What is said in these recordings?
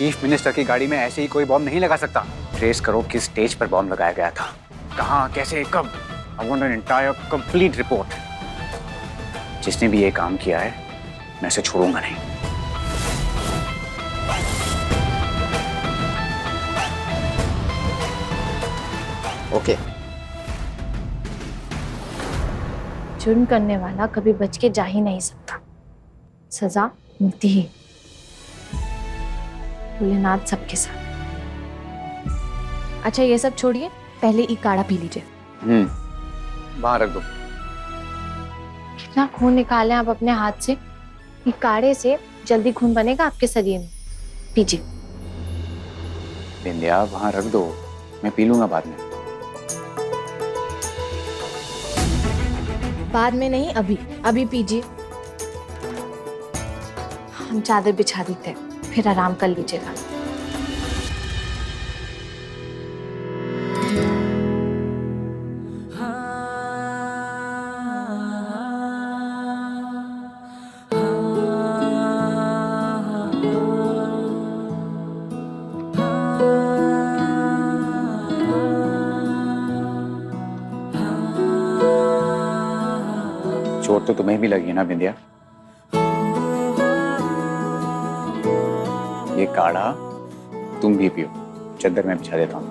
Chief minister की गाड़ी में ऐसे ही कोई बॉम्ब नहीं लगा सकता। ट्रेस करो किस स्टेज पर बॉम्ब लगाया गया था, कहाँ, कैसे, कब। I want an entire complete report. जिसने भी ये काम किया है मैं इसे छोड़ूंगा नहीं। ओके। जुर्म करने वाला कभी बच के जा ही नहीं सकता, सजा मिलती ही। भोलेनाथ सबके साथ। अच्छा ये सब छोड़िए, पहले ई काढ़ा पी लीजिए। वहां रख दो। कितना खून निकाले आप अपने हाथ से। ई काढ़े से जल्दी खून बनेगा आपके शरीर में, पीजिए। बिंदिया वहां रख दो, मैं पी लूंगा बाद में। बाद में नहीं, अभी अभी पीजिए। हम चादर बिछा देते हैं, फिर आराम कर लीजिएगा। चोट तो तुम्हें भी लगी है ना बिंदिया? ये काढ़ा तुम भी पियो, चादर में बिछा देता हूँ।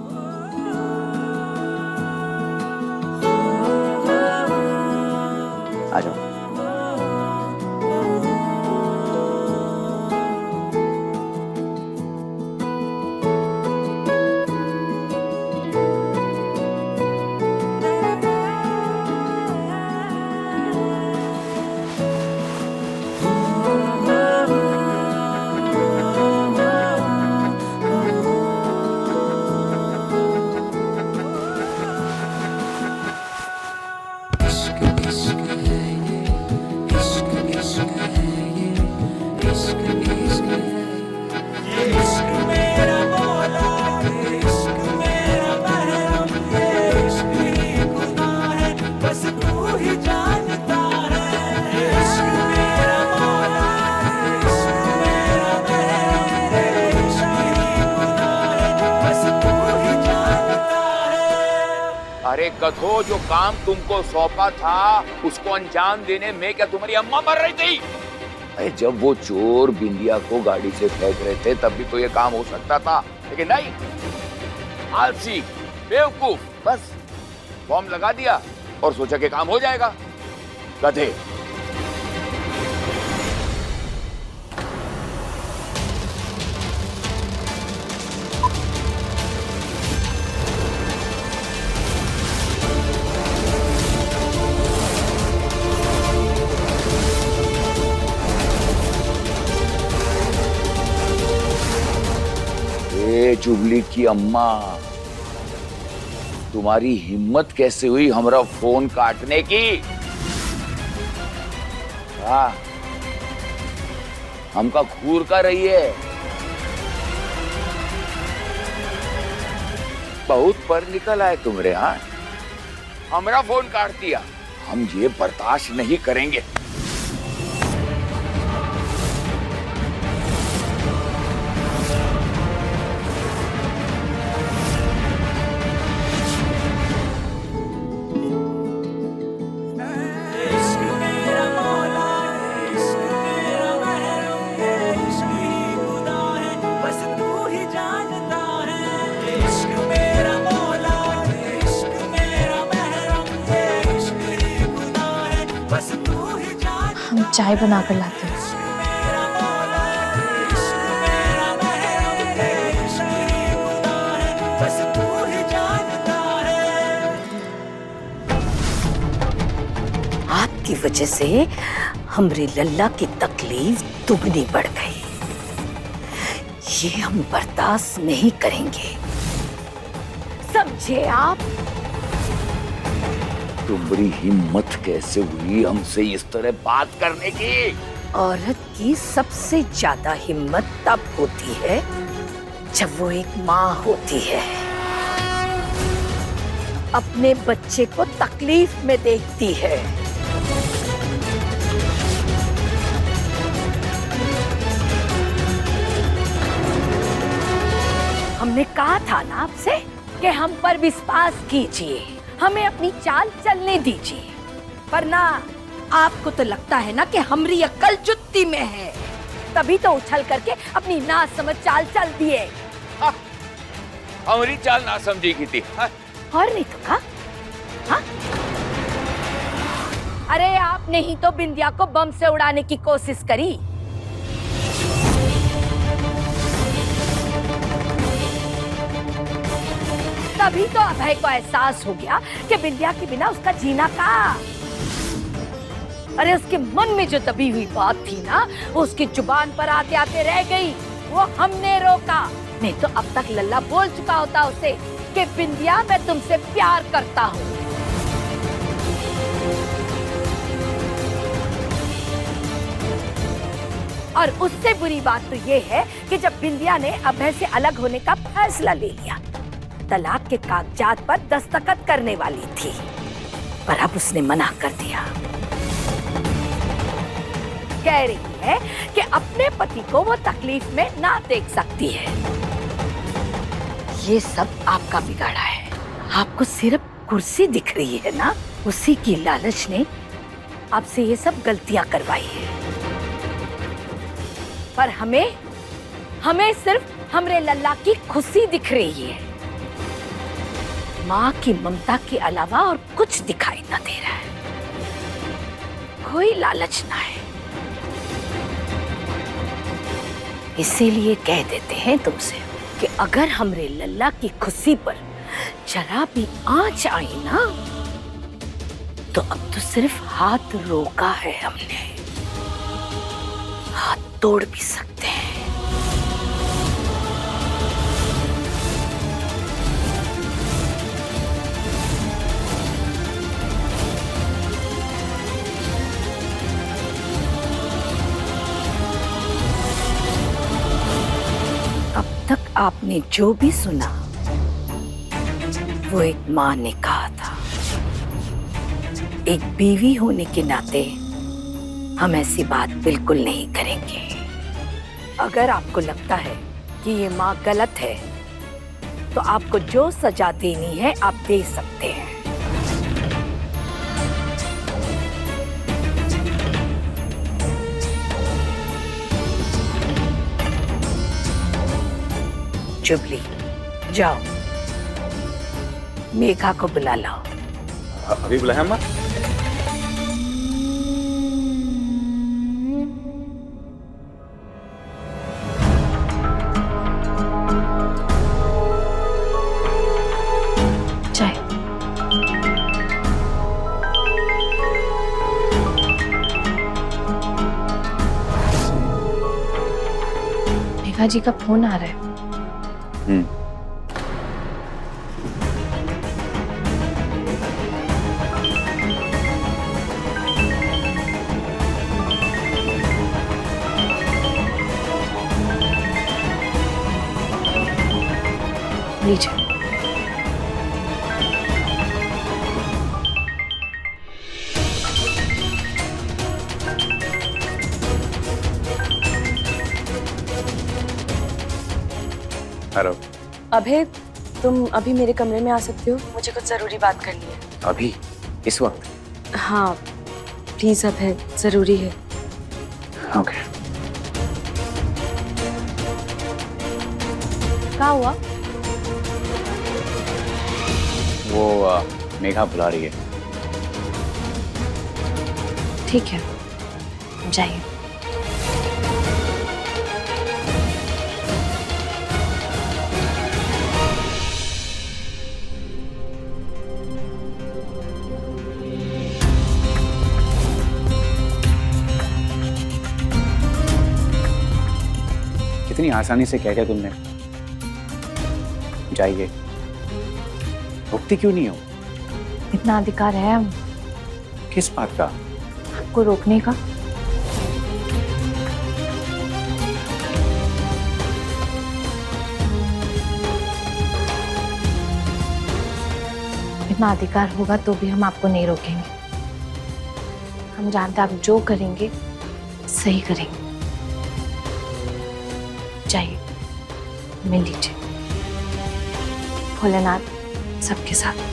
आ जाओ। अरे गधो, जो काम तुमको सौंपा था उसको अंजाम देने में क्या तुम्हारी अम्मा मर रही थी? अरे जब वो चोर बिंदिया को गाड़ी से फेंक रहे थे तब भी तो ये काम हो सकता था, लेकिन नहीं। आलसी, बेवकूफ, बस बॉम्ब लगा दिया और सोचा कि काम हो जाएगा। गधे। चुगली की अम्मा, तुम्हारी हिम्मत कैसे हुई हमारा फोन काटने की? हाँ, हमका घूर का रही है। बहुत पर निकल आए तुमरे। हाँ, हमारा फोन काट दिया। हम ये बर्दाश्त नहीं करेंगे। हम चाय बना कर लाते हैं। आपकी वजह से हमरे लल्ला की तकलीफ दुगनी बढ़ गई। ये हम बर्दाश्त नहीं करेंगे, समझे आप? तुम्हारी हिम्मत कैसे हुई हमसे इस तरह बात करने की? औरत की सबसे ज्यादा हिम्मत तब होती है जब वो एक माँ होती है, अपने बच्चे को तकलीफ में देखती है। हमने कहा था ना आपसे कि हम पर विश्वास कीजिए, हमें अपनी चाल चलने दीजिए, पर ना आपको तो लगता है ना कि हमारी अक्ल जुत्ती में है, तभी तो उछल करके अपनी ना समझ चाल चल दिए। हमारी चाल ना समझी की थी। और नहीं तो का? हाँ? अरे आपने ही तो बिंदिया को बम से उड़ाने की कोशिश करी। तभी तो अभय को एहसास हो गया कि बिंदिया के बिना उसका जीना का। अरे उसके मन में जो दबी हुई बात थी ना, वो उसकी जुबान पर आते आते रह गई, वो हमने रोका। नहीं तो अब तक लल्ला बोल चुका होता उसे कि बिंदिया मैं तुमसे प्यार करता हूँ। और उससे बुरी बात तो ये है कि जब बिंदिया ने अभय से अलग होने का फैसला ले लिया, तलाक के कागजात पर दस्तखत करने वाली थी, पर अब उसने मना कर दिया। कह रही है कि अपने पति को वो तकलीफ में ना देख सकती है। ये सब आपका बिगाड़ा है। आपको सिर्फ कुर्सी दिख रही है ना, उसी की लालच ने आपसे ये सब गलतियां करवाई है। पर हमें सिर्फ हमरे लल्ला की खुशी दिख रही है। माँ की ममता के अलावा और कुछ दिखाई ना दे रहा है। कोई लालच ना है। इसीलिए कह देते हैं तुमसे कि अगर हमरे लल्ला की खुशी पर जरा भी आंच आई ना, तो अब तो सिर्फ हाथ रोका है हमने, हाथ तोड़ भी सकते हैं। अब तक आपने जो भी सुना वो एक माँ ने कहा था। एक बीवी होने के नाते हम ऐसी बात बिल्कुल नहीं करेंगे। अगर आपको लगता है कि ये माँ गलत है, तो आपको जो सजा देनी है आप दे सकते हैं। जुबली, जाओ मेघा को बुला लाओ। अभी बुलाया अम्मा? चाय। मेघा जी का फोन आ रहा है। लीजिए। हेलो। अभय, तुम अभी मेरे कमरे में आ सकते हो? मुझे कुछ जरूरी बात करनी है। अभी? इस वक्त? हाँ प्लीज अभय, जरूरी है। ओके। क्या हुआ? वो मेघा बुला रही है। ठीक है, जाइए। कितनी आसानी से कह दिया तुमने। जाइए। रुकती क्यों नहीं हो? इतना अधिकार है हम किस बात का? आपको रोकने का। इतना अधिकार होगा तो भी हम आपको नहीं रोकेंगे। हम जानते हैं आप जो करेंगे सही करेंगे। जाइए, मिल लीजिए। भोलेनाथ सबके साथ।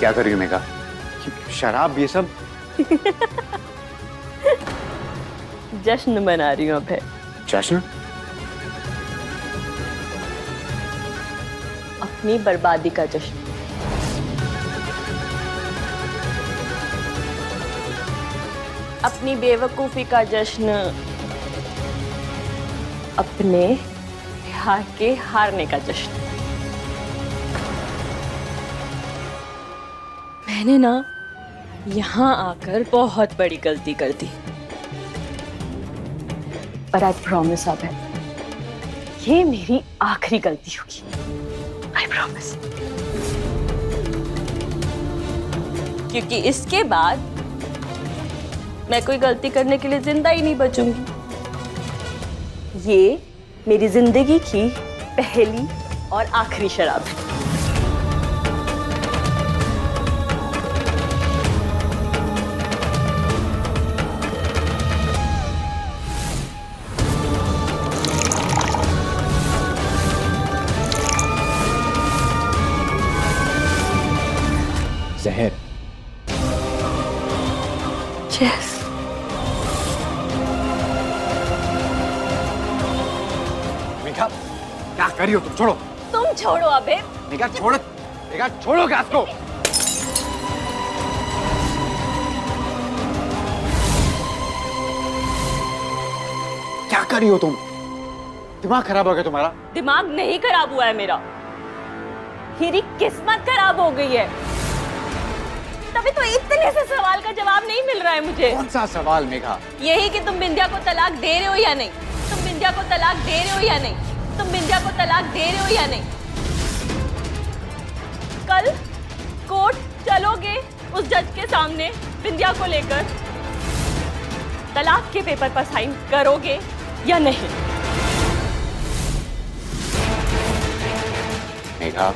क्या कर रही हो मेघा? शराब ये सब? जश्न मना रही हूँ अभय। जश्न? अपनी बर्बादी का जश्न। अपनी बेवकूफी का जश्न। अपने प्यार के हारने का जश्न। मैंने ना यहाँ आकर बहुत बड़ी गलती कर दी, पर आई प्रॉमिस अब है ये मेरी आखिरी गलती होगी। I promise. क्योंकि इसके बाद मैं कोई गलती करने के लिए जिंदा ही नहीं बचूंगी। ये मेरी जिंदगी की पहली और आखिरी शराब है। जहर। Yes. मेघा क्या कर रही हो तुम? छोड़ो। तुम छोड़ो अबे। मेघा छोड़ो। मेघा छोड़ो गैस को। क्या कर रही हो तुम? दिमाग खराब हो गया तुम्हारा? दिमाग नहीं खराब हुआ है मेरा, मेरी किस्मत खराब हो गई है। तभी तो इतने से सवाल का जवाब नहीं मिल रहा है मुझे। कौन सा सवाल मेघा? यही कि तुम बिंदिया को तलाक दे रहे हो या नहीं? तुम बिंदिया को तलाक दे रहे हो या नहीं? तुम बिंदिया को तलाक दे रहे हो या नहीं? कल कोर्ट चलोगे उस जज के सामने बिंदिया को लेकर? तलाक के पेपर पर साइन करोगे या नहीं? मेघा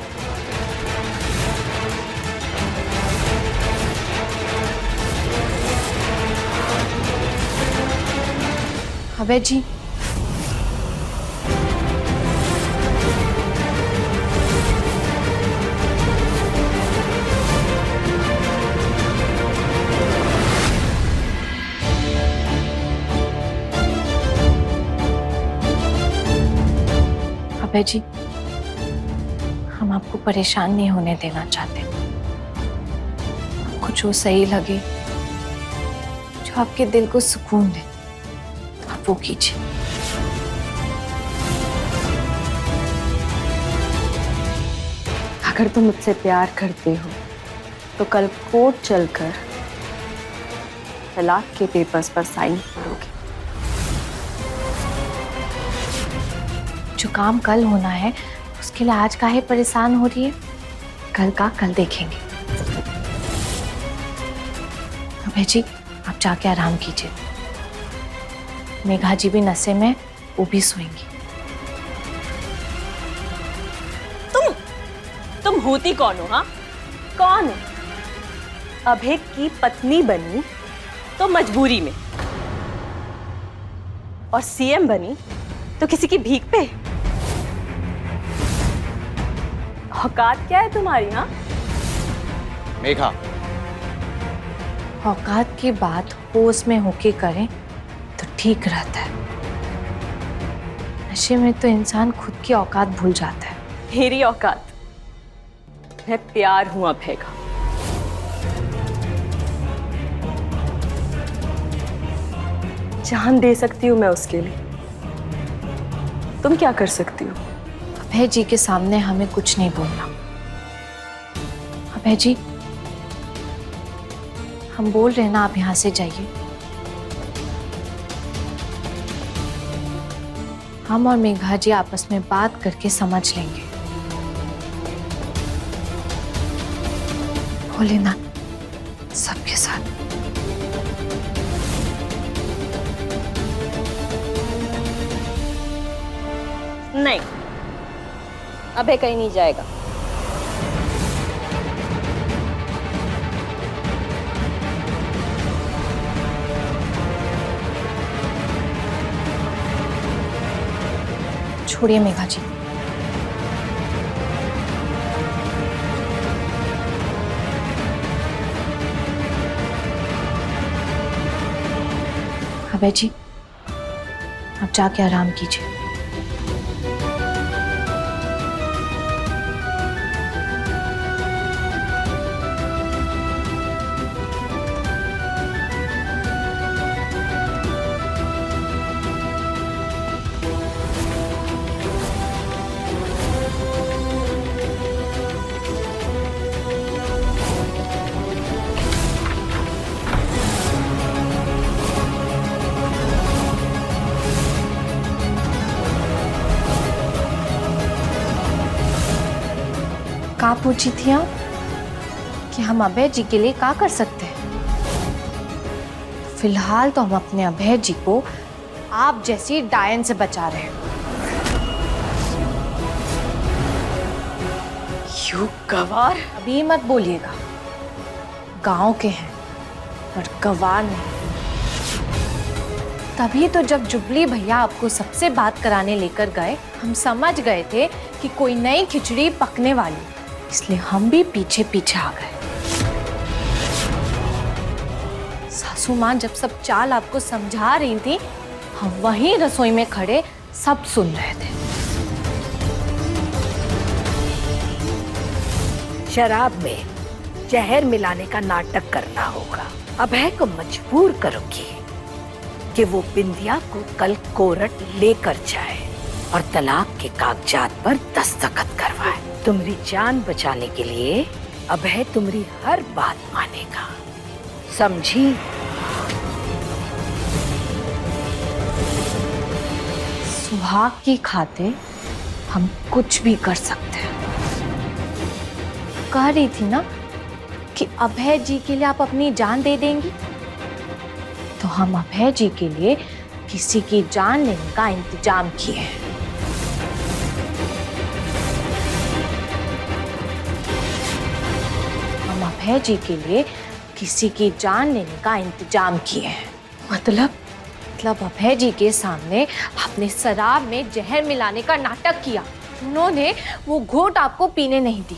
अबे जी, अबे जी, हम आपको परेशान नहीं होने देना चाहते। आपको जो सही लगे, जो आपके दिल को सुकून दे, आप वो कीजिए। अगर तुम मुझसे प्यार करते हो तो कल कोर्ट चलकर तलाक के पेपर्स पर साइन करोगे। जो काम कल होना है उसके लिए आज काहे परेशान हो रही है? कल का कल देखेंगे। अबे जी, आप जाके आराम कीजिए। मेघा जी भी नशे में, वो भी सोएंगी। तुम होती कौन हो? हाँ, कौन हो? अभय की पत्नी बनी तो मजबूरी में, और सीएम बनी तो किसी की भीख पे। औकात क्या है तुम्हारी? हाँ मेघा, औकात की बात होश में होके करें तो ठीक रहता है। नशे में तो इंसान खुद की औकात भूल जाता है। मेरी औकात, मैं प्यार हूं अभय का। जान दे सकती हूँ मैं उसके लिए। तुम क्या कर सकती हो? अभय जी के सामने हमें कुछ नहीं बोलना। अभय जी, हम बोल रहे हैं ना, आप यहां से जाइए। हम और मेघा जी आपस में बात करके समझ लेंगे। भोलेनाथ सबके साथ। नहीं, अभय कहीं नहीं जाएगा। छोड़िए मेघा जी। अभय जी, आप जाके आराम कीजिए। का पूछी थी आप कि हम अभय जी के लिए क्या कर सकते हैं? फिलहाल तो हम अपने अभय जी को आप जैसी डायन से बचा रहे हैं। यू गवार, अभी मत बोलिएगा। गांव के हैं पर गवार नहीं। तभी तो जब जुबली भैया आपको सबसे बात कराने लेकर गए, हम समझ गए थे कि कोई नई खिचड़ी पकने वाली, इसलिए हम भी पीछे पीछे आ गए। सासू माँ जब सब चाल आपको समझा रही थी, हम वहीं रसोई में खड़े सब सुन रहे थे। शराब में जहर मिलाने का नाटक करना होगा। अभय को मजबूर करोगी कि वो बिंदिया को कल कोर्ट लेकर जाए और तलाक के कागजात पर दस्तखत करवाए। तुम्हारी जान बचाने के लिए अभय तुम्हारी हर बात मानेगा, समझी? सुहाग की खातिर हम कुछ भी कर सकते हैं। कह रही थी ना कि अभय जी के लिए आप अपनी जान दे देंगी, तो हम अभय जी के लिए किसी की जान लेने का इंतजाम किए हैं। हम अभय जी के लिए किसी की जान लेने का इंतजाम किए हैं। मतलब अभय जी के सामने आपने शराब में जहर मिलाने का नाटक किया। उन्होंने वो घोट आपको पीने नहीं दी।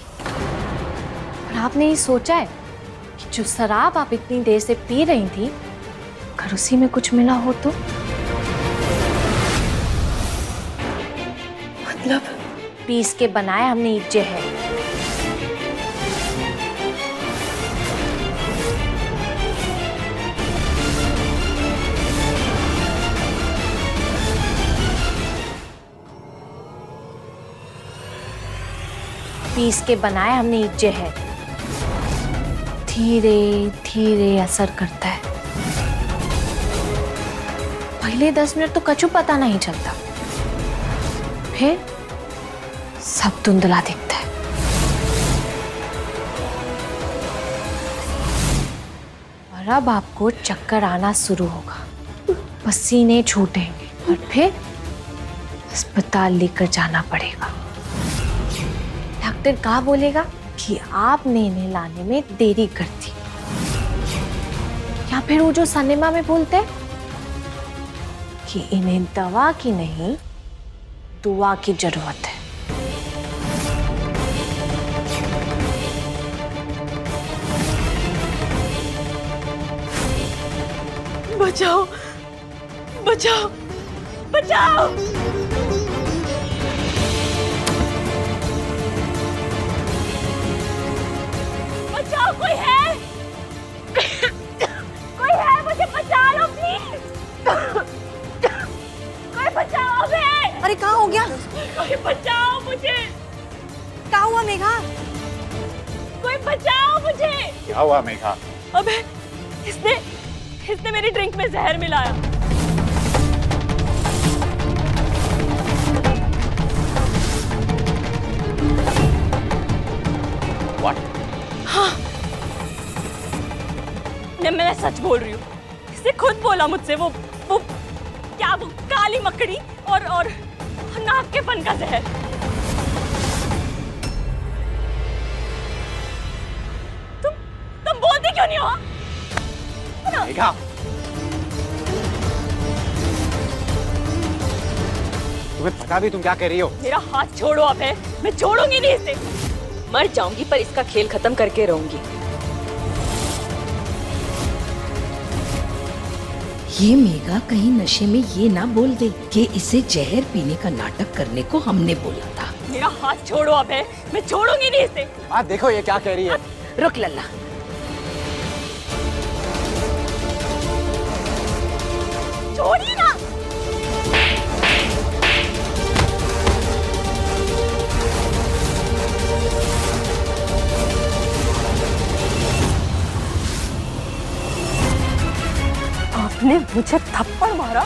और आपने ये सोचा है कि जो शराब आप इतनी देर से पी रही थी, अगर उसी में कुछ मिला हो तो? मतलब पीस के बनाया हमने ये जहर। पीस के बनाया हमने ये जहर। धीरे धीरे असर करता है। पहले 10 मिनट तो कछु पता नहीं चलता, फिर सब धुंधला दिखता है। और अब आपको चक्कर आना शुरू होगा, पसीने छूटेंगे और फिर अस्पताल लेकर जाना पड़ेगा। डॉक्टर क्या बोलेगा कि आपने इन्हें लाने में देरी कर दी, या फिर वो जो सिनेमा में बोलते हैं कि इन्हें दवा की नहीं दुआ की जरूरत है। बचाओ, बचाओ, बचाओ! बचाओ, कोई है? कोई है? मुझे बचा लो प्लीज। कोई बचाओ हमें। अरे कहाँ हो गया? कोई बचाओ मुझे, क्या हुआ मेघा? कोई बचाओ मुझे। क्या हुआ मेघा? अबे इसने मेरी ड्रिंक में जहर मिलाया। What? हाँ, मैं सच बोल रही हूँ। इसने खुद बोला मुझसे, वो क्या, वो काली मकड़ी और नाक के फन का जहर। तुम बोलते क्यों नहीं हो? मेघा, तुम्हें पता भी तुम क्या कह रही हो? मेरा हाथ छोड़ो अब है, मैं छोड़ूंगी नहीं इसे। मर जाऊंगी पर इसका खेल खत्म करके रहूंगी। ये मेघा कहीं नशे में ये ना बोल दे कि इसे जहर पीने का नाटक करने को हमने बोला था। मेरा हाथ छोड़ो अब है, मैं छोड़ूंगी नहीं इसे। माँ देखो ये क्या कह रही है। रुक लल्ला, छोड़िए ना। आपने मुझे थप्पड़ मारा